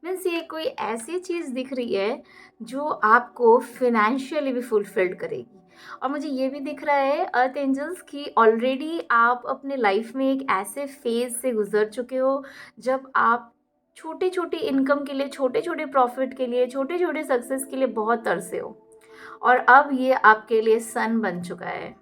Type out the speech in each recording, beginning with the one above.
Means ये कोई ऐसी चीज़ दिख रही है जो आपको फिनेंशियली भी फुलफिल्ड करेगी। और मुझे ये भी दिख रहा है अर्थ एंजल्स कि ऑलरेडी आप अपने लाइफ में एक ऐसे फेज से गुजर चुके हो जब आप छोटी छोटी इनकम के लिए, छोटे छोटे प्रॉफिट के लिए, छोटे छोटे सक्सेस के लिए बहुत तरसे हो। और अब ये आपके लिए सन बन चुका है,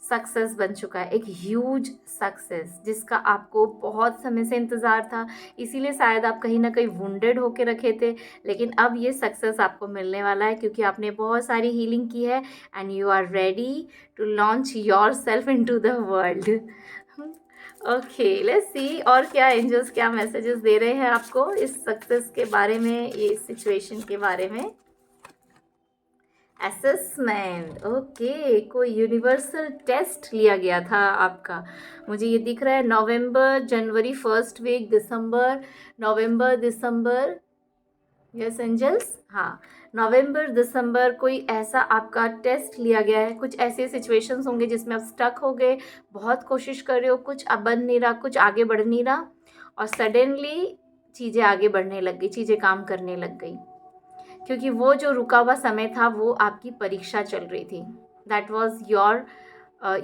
सक्सेस बन चुका है, एक ह्यूज सक्सेस जिसका आपको बहुत समय से इंतज़ार था। इसीलिए शायद आप कहीं ना कहीं वुंडेड होके रखे थे, लेकिन अब ये सक्सेस आपको मिलने वाला है क्योंकि आपने बहुत सारी हीलिंग की है and you are ready to launch yourself into the world. Okay, let's see और क्या एंजल्स क्या मैसेजेस दे रहे हैं आपको इस सक्सेस के बारे में, ये सिचुएशन के बारे में। असेसमेंट, ओके, कोई यूनिवर्सल टेस्ट लिया गया था आपका। मुझे ये दिख रहा है नवंबर, जनवरी फर्स्ट वीक, दिसंबर, नवंबर, दिसंबर। यस एंजल्स, हाँ, नवंबर दिसंबर कोई ऐसा आपका टेस्ट लिया गया है। कुछ ऐसे सिचुएशंस होंगे जिसमें आप स्टक हो गए, बहुत कोशिश कर रहे हो, कुछ अब बन नहीं रहा, कुछ आगे बढ़ नहीं रहा, और सडनली चीज़ें आगे बढ़ने लग गई, चीज़ें काम करने लग गई, क्योंकि वो जो रुका हुआ समय था वो आपकी परीक्षा चल रही थी। That was your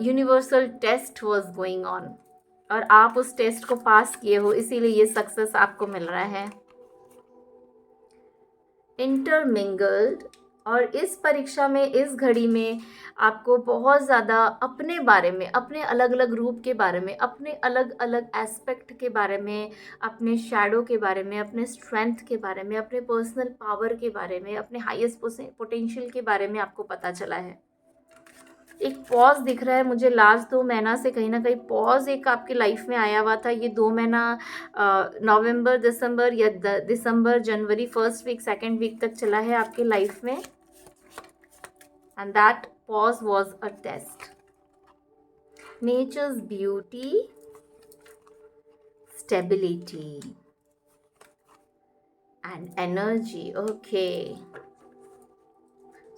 universal test was going on, और आप उस टेस्ट को पास किए हो, इसीलिए ये सक्सेस आपको मिल रहा है। इंटरमिंगल्ड, और इस परीक्षा में, इस घड़ी में आपको बहुत ज़्यादा अपने बारे में, अपने अलग अलग रूप के बारे में, अपने अलग अलग एस्पेक्ट के बारे में, अपने शैडो के बारे में, अपने स्ट्रेंथ के बारे में, अपने पर्सनल पावर के बारे में, अपने हाईएस्ट पोटेंशियल के बारे में आपको पता चला है। एक पॉज दिख रहा है मुझे, लास्ट 2 महीना से कहीं ना कहीं पॉज एक आपकी लाइफ में आया हुआ था। ये 2 महीना नवंबर दिसंबर या दिसंबर जनवरी फर्स्ट वीक सेकेंड वीक तक चला है आपकी लाइफ में, and that pause was a test. Nature's beauty, stability and energy, okay,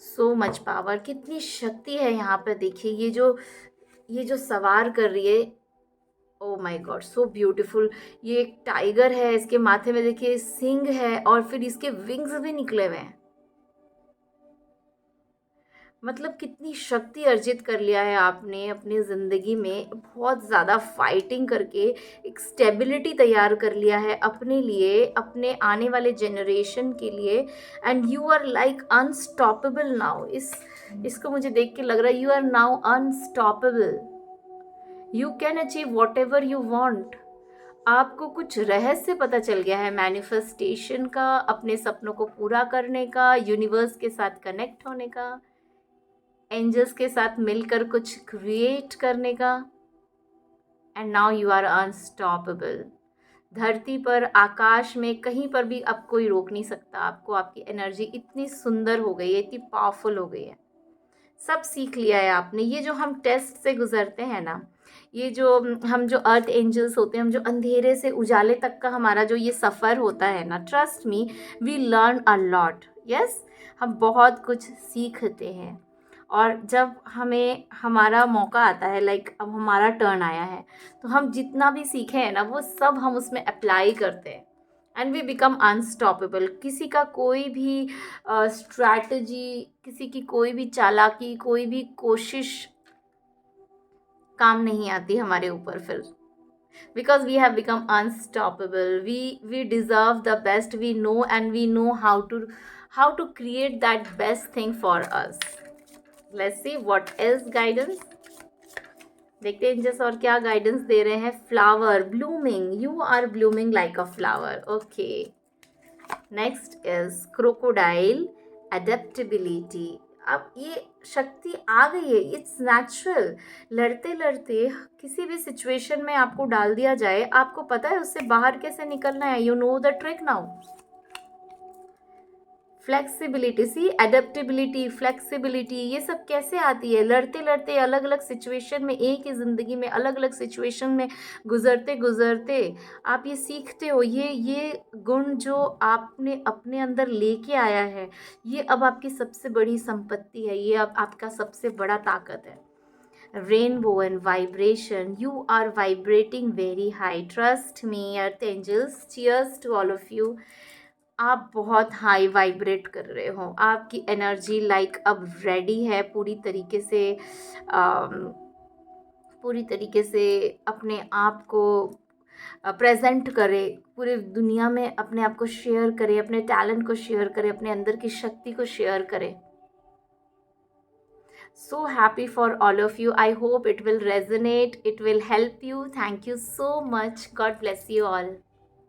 so much power, कितनी शक्ति है यहाँ पर। देखिए ये जो सवार कर रही है, oh my God, so beautiful. ये एक टाइगर है, इसके माथे में देखिए सिंग है और फिर इसके विंग्स भी निकले हुए हैं। मतलब कितनी शक्ति अर्जित कर लिया है आपने अपनी ज़िंदगी में, बहुत ज़्यादा फाइटिंग करके एक स्टेबिलिटी तैयार कर लिया है अपने लिए, अपने आने वाले जनरेशन के लिए, and you are like unstoppable now. इसको मुझे देख के लग रहा है you are now unstoppable, you can achieve whatever you want. आपको कुछ रहस्य पता चल गया है मैनिफेस्टेशन का, अपने सपनों को पूरा करने का, यूनिवर्स के साथ कनेक्ट होने का, एंजल्स के साथ मिलकर कुछ क्रिएट करने का, and now you are unstoppable. धरती पर, आकाश में, कहीं पर भी अब कोई रोक नहीं सकता आपको। आपकी एनर्जी इतनी सुंदर हो गई है, इतनी पावरफुल हो गई है, सब सीख लिया है आपने। ये जो हम टेस्ट से गुजरते हैं ना, ये जो हम जो अर्थ एंजल्स होते हैं, हम जो अंधेरे से उजाले तक का हमारा जो ये सफ़र होता है ना, trust me, we learn a lot. Yes, हम बहुत कुछ सीखते हैं, और जब हमें हमारा मौका आता है, लाइक अब हमारा टर्न आया है, तो हम जितना भी सीखे हैं ना वो सब हम उसमें अप्लाई करते हैं, एंड वी बिकम अनस्टॉपेबल। किसी का कोई भी स्ट्रैटेजी, किसी की कोई भी चालाकी, कोई भी कोशिश काम नहीं आती हमारे ऊपर फिर, because we have become unstoppable. We deserve the best, we know, and we know how to create that best thing for us. Let's see what is guidance. देखते हैं जैसे और क्या गाइडेंस दे रहे हैं। Flower blooming, you are blooming like a flower, okay. Next is crocodile, adaptability. अब ये शक्ति आ गई है, इट्स नेचुरल। लड़ते लड़ते किसी भी सिचुएशन में आपको डाल दिया जाए, आपको पता है उससे बाहर कैसे निकलना है, you know the trick now. Flexibility, see, adaptability, flexibility, ये सब कैसे आती है? लड़ते लड़ते अलग अलग सिचुएशन में, एक ही ज़िंदगी में अलग अलग सिचुएशन में गुजरते गुजरते आप ये सीखते हो। ये गुण जो आपने अपने अंदर लेके आया है, ये अब आपकी सबसे बड़ी संपत्ति है, ये अब आपका सबसे बड़ा ताकत है। Rainbow and vibration, you are vibrating very high, trust me earth angels, cheers to all of you. आप बहुत हाई वाइब्रेट कर रहे हो, आपकी एनर्जी लाइक अब रेडी है पूरी तरीके से अपने आप को प्रेजेंट करे, पूरी दुनिया में अपने आप को शेयर करे, अपने टैलेंट को शेयर करे, अपने अंदर की शक्ति को शेयर करे। So happy for all of you. I hope it will resonate, it will help you. Thank you so much. God bless you all.